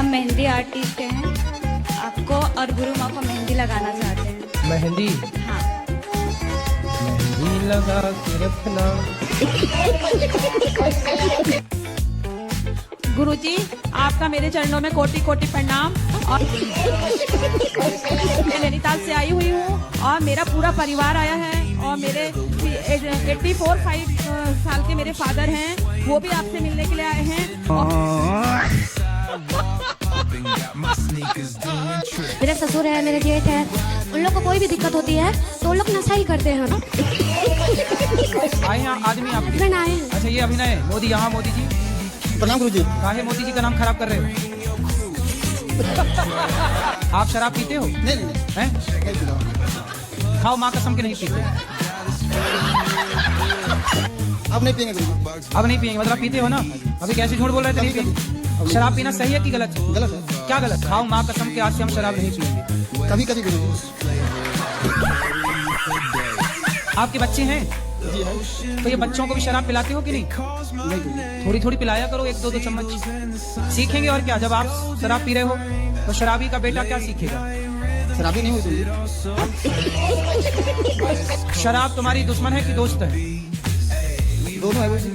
हम मेहंदी आर्टिस्ट हैं, आपको और गुरु माँ को मेहंदी लगाना चाहते हैं। मेहंदी? हाँ। मेहंदी लगा के रखना। गुरुजी, आपका मेरे चरणों में कोटि कोटि प्रणाम। और मैं नैनीताल से आई हुई हूँ और मेरा पूरा परिवार आया है और मेरे 84 साल के मेरे फादर हैं, वो भी आपसे मिलने के लिए आए हैं। मेरे ससुर है, मेरे जेठ है, उन लोग को कोई भी दिक्कत होती है तो उन लोग नशा ही करते हैं। आए हैं आदमी आपके? हस्बैंड आए हैं। अच्छा, ये अभिनय है। मोदी यहाँ, मोदी जी प्रणाम गुरुजी। काहे मोदी जी का नाम खराब कर रहे हो? आप शराब पीते हो? नहीं हैं? खाओ, माँ कसम के नहीं पीते। अब नहीं पियेंगे गुरुजी। अब नहीं पियेंगे मतलब पीते हो ना? अभी कैसे झूठ बोल रहे थे? नहीं पियेंगे। शराब पीना सही है कि गलत है? गलत है। क्या गलत? खाओ, माँ कसम के आज से हम शराब नहीं पियेंगे। कभी कभी गुरुजी। आपके बच्चे हैं? जी है। तो ये बच्चों को भी शराब पिलाते हो कि नहीं? नहीं गुरुजी। थोड़ी थोड़ी पिलाया करो, 1-2 चम्मच। सीखेंगे और क्या। जब आप शराब पी रहे हो तो शराबी का बेटा क्या सीखेगा? शराबी नहीं हुई गुरुजी। शराब तुम्हारी दुश्मन है कि दोस्त है? दोनों है गुरुजी।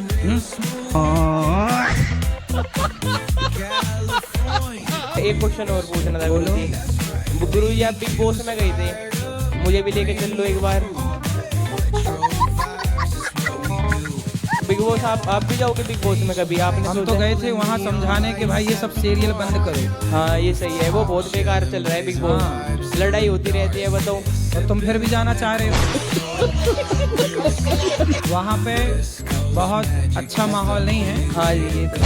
एक क्वेश्चन और पूछना था गुरुजी। गुरुजी, आप बिग बॉस में गए थे, मुझे भी लेके चल लो एक बार। बिग बॉस आप भी जाओगे बिग बॉस में कभी? आपने हम तो गए थे वहाँ समझाने के भाई ये सब सीरियल बंद करो। हाँ, ये सही है, वो बहुत बेकार चल रहा है बिग बॉस। हाँ। लड़ाई होती रहती है, बताओ। और तुम फिर भी जाना चाह रहे हो? वहाँ पे बहुत अच्छा माहौल नहीं है। हाँ जी, ये तो।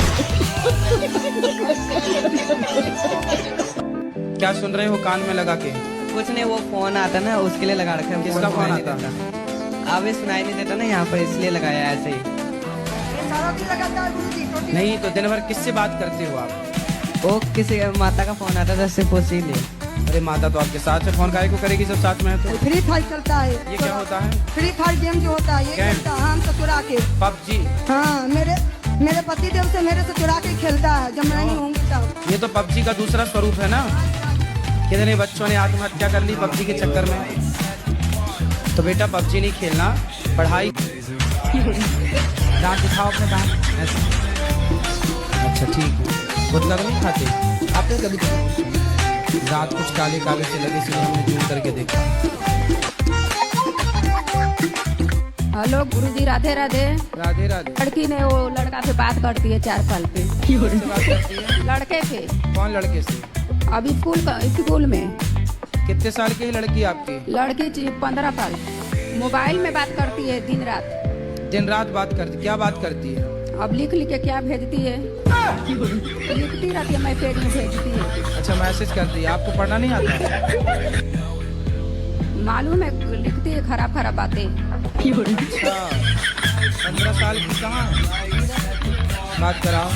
क्या सुन रहे हो कान में लगा के? कुछ नहीं, वो फोन आता ना उसके लिए लगा रखा है। किसका फोन आता? अभी सुनाई नहीं देता ना यहाँ पर, इसलिए लगाया है ऐसे ही। नहीं तो दिन भर किससे बात करते हो आप? वो किसी माता का फोन आता था, उससे पूछ ही ले। अरे माता तो आपके साथ है, फोन काहे को करेगी जब साथ में है तो? फ्री फायर चलता है। ये क्या होता है? फ्री फायर गेम जो होता है, ये गेम? खेलता है हम से चुरा के। पबजी? हाँ, मेरे पति देव से मेरे से चुरा के खेलता है जब मैं नहीं होंगी तब। ये तो पबजी का दूसरा स्वरूप है ना। कितने बच्चों ने आत्महत्या कर ली पबजी के चक्कर में। तो बेटा पबजी नहीं खेलना, पढ़ाई। दांत दिखाओ अपने दांत ऐसे। अच्छा ठीक है। गुटखा तो नहीं खाते? आपने कभी दांत कुछ काले काले से लगे, इसलिए हमने जूम करके देखा। हेलो गुरुजी, राधे राधे। राधे राधे। लड़की ने वो लड़का से बात करती है 4 साल पे। किससे बात करती है? लड़के से। कौन लड़के से? अभी स्कूल में। कितने साल की है लड़की आपकी? लड़की 15 साल। मोबाइल में बात करती है दिन रात। दिन रात बात करती? क्या बात करती है? अब लिख के क्या भेजती है, लिखती रहती है, मैसेज में भेजती है। अच्छा, मैसेज करती है। आपको पढ़ना नहीं आता? मालूम है, लिखती है खराब खराब बातें। अच्छा, 15 साल की कहाँ बात कराओ?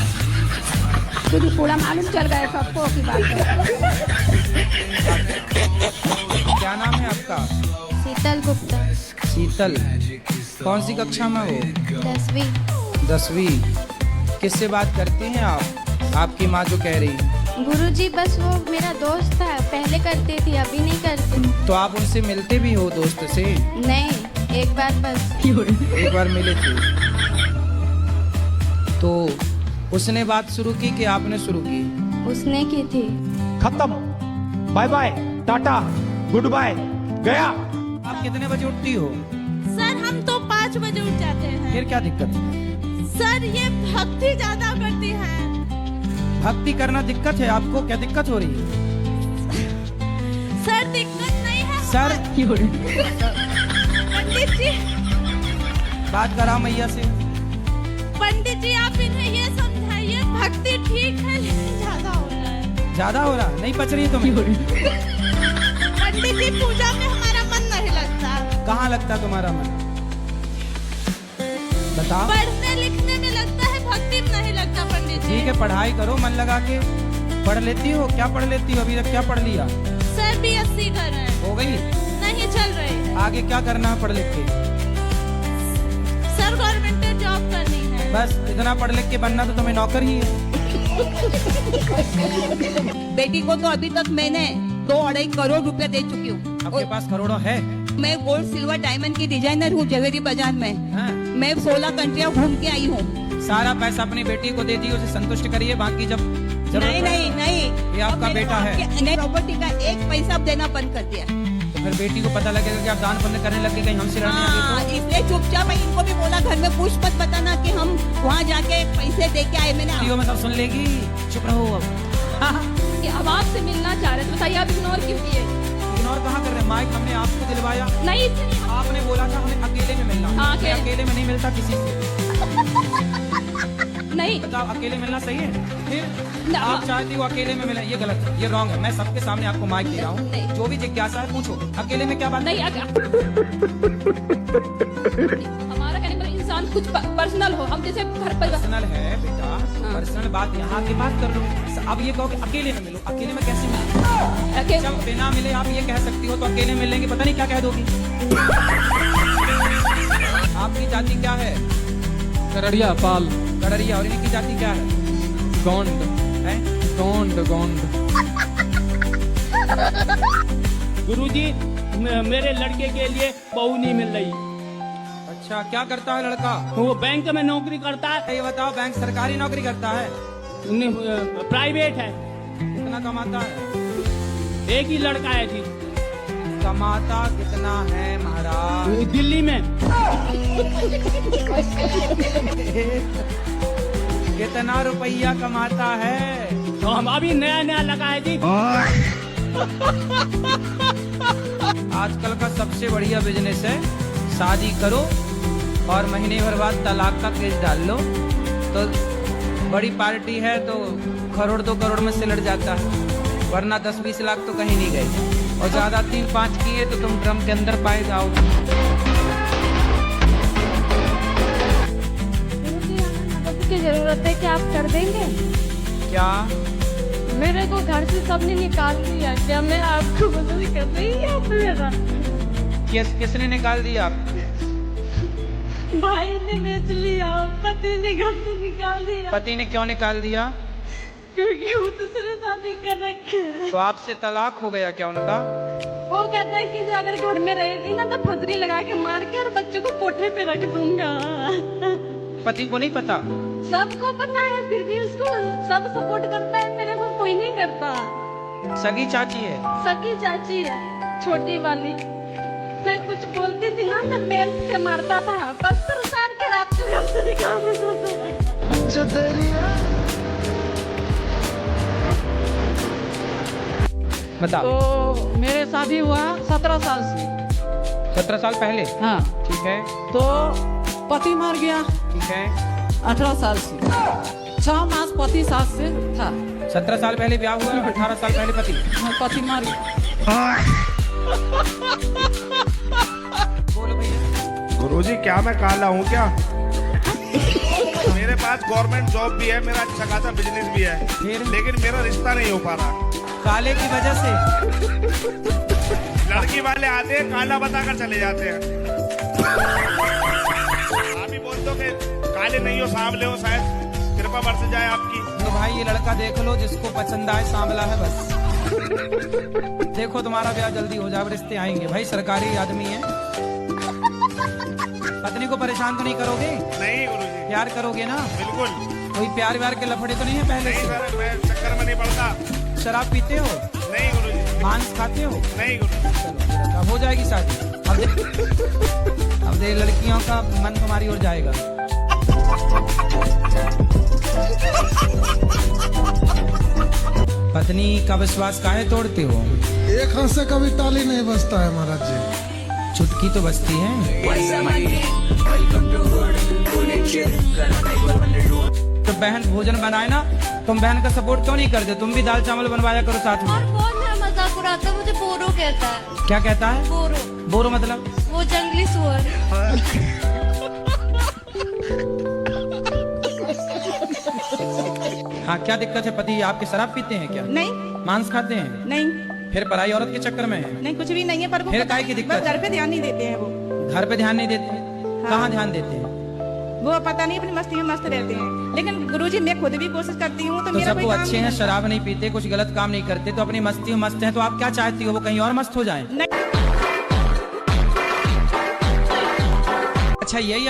क्योंकि पूरा मालूम चल गया सबको की बात करती है। क्या नाम है आपका? शीतल गुप्ता। शीतल। कौन सी कक्षा में हो? 10वीं। 10वीं। किससे बात करती हैं आप? आपकी माँ जो कह रही। गुरुजी, बस वो मेरा दोस्त था, पहले करती थी, अभी नहीं करती। तो आप उनसे मिलते भी हो दोस्त से? नहीं, एक बार बस। एक बार मिले थे। तो उसने बात शुरू की कि आपने शुरू की? उसने की थी। खत्म, bye bye, tata, goodbye, गया। आप कितने बजे उठती हो? सर हम तो 5 बजे उठ जाते हैं। फिर क्या दिक्कत है? सर ये भक्ति ज्यादा करती है। भक्ति करना दिक्कत है आपको? क्या दिक्कत हो रही है? सर दिक्कत नहीं है सर पंडित जी। बात कराओ मैया से। पंडित जी आप इन्हें ये समझाइए, भक्ति ठीक है लेकिन ज्यादा हो रहा है। ज्यादा हो रहा? नहीं पच रही है तुम्हें? पंडित जी पूजा में हमारा मन नहीं लगता। कहाँ लगता तुम्हारा मन? बताओ। पढ़ने लिखने में लगता है, भक्ति में नहीं लगता पंडित जी। ठीक है, पढ़ाई करो मन लगा के। पढ़ लेती हो? क्या पढ़ लेती हो? अभी तक क्या पढ़ लिया? सर BSc कर रहे हैं। हो गई? नहीं चल रही। आगे क्या करना है पढ़ लिख के? सर गवर्नमेंट जॉब करनी है। बस इतना पढ़ लिख के बनना तो तुम्हें नौकर ही है। बेटी को तो अभी तक मैंने 2-2.5 करोड़ रुपए दे चुकी हूँ। आपके पास करोड़ों है? मैं गोल्ड सिल्वर डायमंड की डिजाइनर हूँ ज्वेलरी बाजार में। हाँ। मैं 16 कंट्रियाँ घूम के आई हूँ। सारा पैसा अपनी बेटी को दे दी, उसे संतुष्ट करिए, बाकी जब नहीं नहीं नहीं, ये आपका अब मेरे बेटा है। प्रॉपर्टी का 1 पैसा देना बंद कर दिया। तो फिर बेटी को पता लगेगा कि आप दान पुण्य करने लगे, कहीं हमसे लड़ने हाँ, लगे इसलिए चुपचाप मैं इनको भी बोला घर में कुछ मत बताना कि हम वहाँ जाके पैसे दे के आए। मैंने तो में सब सुन लेगी, चुप रहो अब। कि अब आपसे मिलना चाह रहे थे, बताइए आप इग्नोर क्यों किए? इग्नोर कहाँ कर रहे हैं? माइक हमने आपको दिलवाया, नहीं इससे नहीं। आपने बोला था हमें अकेले में मिलना। हाँ, मैं अकेले में नहीं मिलता किसी से। नहीं बताओ, अकेले मिलना सही है? फिर ना, आप चाहती हो अकेले में मिलना, ये गलत है, ये रॉन्ग है। मैं सबके सामने आपको माइक दे रहा हूँ, जो भी जिज्ञासा है पूछो। अकेले में क्या बात नहीं हमारा कहने पर इंसान कुछ पर्सनल हो, हम जैसे घर पर पर्सनल है बेटा, पर्सनल बात यहाँ की बात कर लो। अब ये कहो कि अकेले में मिलो, अकेले में कैसे मिलो? जब बिना मिले आप ये कह सकती हो तो अकेले मिलेंगे पता नहीं क्या कह दोगी। आपकी जाति क्या है? करड़िया पाल। गडरिया। और इनकी जाति क्या है? गोंड है? गोंड गोंड। गुरुजी, मेरे लड़के के लिए बहू नहीं मिल रही। अच्छा, क्या करता है लड़का? वो बैंक में नौकरी करता है। ये बताओ, बैंक सरकारी नौकरी करता है? प्राइवेट है। कितना कमाता है? एक ही लड़का है जी। कमाता कितना है महाराज? दिल्ली में। कितना रुपया कमाता है? तो हम अभी नया नया लगा है जी। आजकल का सबसे बढ़िया बिजनेस है, शादी करो और महीने भर बाद तलाक का केस डाल लो, तो बड़ी पार्टी है तो करोड़ 2 करोड़ में सिलट जाता है, वरना 10-20 लाख तो कहीं नहीं गए। और ज्यादा 3-5 किए तो तुम ड्रम के अंदर पाए जाओगे। की जरूरत है, क्या आप कर देंगे? क्या? मेरे को घर से सबने निकाल दिया, क्या मैं आपको मदद कर रही हूँ? मेरा किसने निकाल दिया? भाई ने बेच लिया, पति ने घर से निकाल दिया। पति ने क्यों निकाल दिया? क्योंकि वो दूसरे शादी कर रखे। तो आपसे तलाक हो गया क्या उनका? वो कहते हैं कि अगर घर में रहेगी ना तो फसरी लगा के मार के और बच्चों को कोठे पे रख दूंगा। पति को नहीं पता? सबको पता है, फिर भी उसको सब सपोर्ट करता है, मेरे को कोई नहीं करता। सगी चाची है? सगी चाची है, छोटी वाली। मैं कुछ बोलती थी ना, मैं बेल्ट से मारता था, 70 साल के रात को घर से निकाल देता था। बताओ। तो मेरे शादी हुआ 17 साल से। 17 साल पहले? हाँ। ठीक है। तो पति मर गया। ठीक है। 18 साल से 6 मास पति सास से था। 17 साल पहले ब्याह हुआ, 18 साल पहले पति? पति मर गया। बोलो भैया। गुरुजी, क्या मैं काला हूँ क्या? मेरे पास गवर्नमेंट जॉब भी है, मेरा अच्छा खासा बिजनेस भी है, लेकिन मेरा रिश्ता नहीं हो पा रहा। काले की वजह से? लड़की वाले आते हैं, काला बताकर चले जाते हैं। आप ही बोल दो कि काले नहीं हो, सांवले हो, शायद कृपा बरस जाए आपकी। तो भाई ये लड़का देख लो, जिसको पसंद आए, सांवला है बस। देखो तुम्हारा ब्याह जल्दी हो जाए, रिश्ते आएंगे। भाई सरकारी आदमी है। पत्नी को परेशान तो नहीं करोगे? नहीं गुरुजी। प्यार करोगे ना? बिल्कुल। कोई प्यार व्यार के लफड़े तो नहीं है पहले? नहीं सर, मैं चक्कर में नहीं पड़ता। शराब पीते हो? नहीं गुरुजी। मांस खाते हो? नहीं गुरुजी। चलो अब हो जाएगी शादी। अब देख लड़कियों का मन तुम्हारी ओर जाएगा। पत्नी का विश्वास काहे तोड़ते हो? एक हाथ से कभी ताली नहीं बजता है महाराज जी। चुटकी तो बजती है। तो बहन भोजन बनाए ना, तुम बहन का सपोर्ट क्यों नहीं करते? तुम भी दाल चावल बनवाया करो साथ में। और कौन है मजाक उड़ाता है? मुझे बोरो कहता है। क्या कहता है? बोरो। बोरो मतलब? वो जंगली सुअर। हाँ, क्या दिक्कत है? पति आपके शराब पीते हैं क्या? नहीं। मांस खाते हैं? नहीं। फिर पराई औरत के चक्कर में है? नहीं, कुछ भी नहीं है, पर वो फिर काहे की दिक्कत? घर पे ध्यान नहीं देते हैं। वो घर पे ध्यान नहीं देते? हाँ। कहाँ ध्यान देते हैं? वो पता नहीं अपनी मस्ती में मस्त रहते हैं। लेकिन गुरुजी मैं खुद भी कोशिश करती हूँ तो तो मेरा जब कोई वो काम अच्छे नहीं हैं, बनता। शराब नहीं पीते, कुछ गलत काम नहीं करते, तो अपनी मस्ती में मस्त हैं, तो आप क्या चाहती हो वो कहीं और मस्त हो जाएं? नहीं। अच्छा यही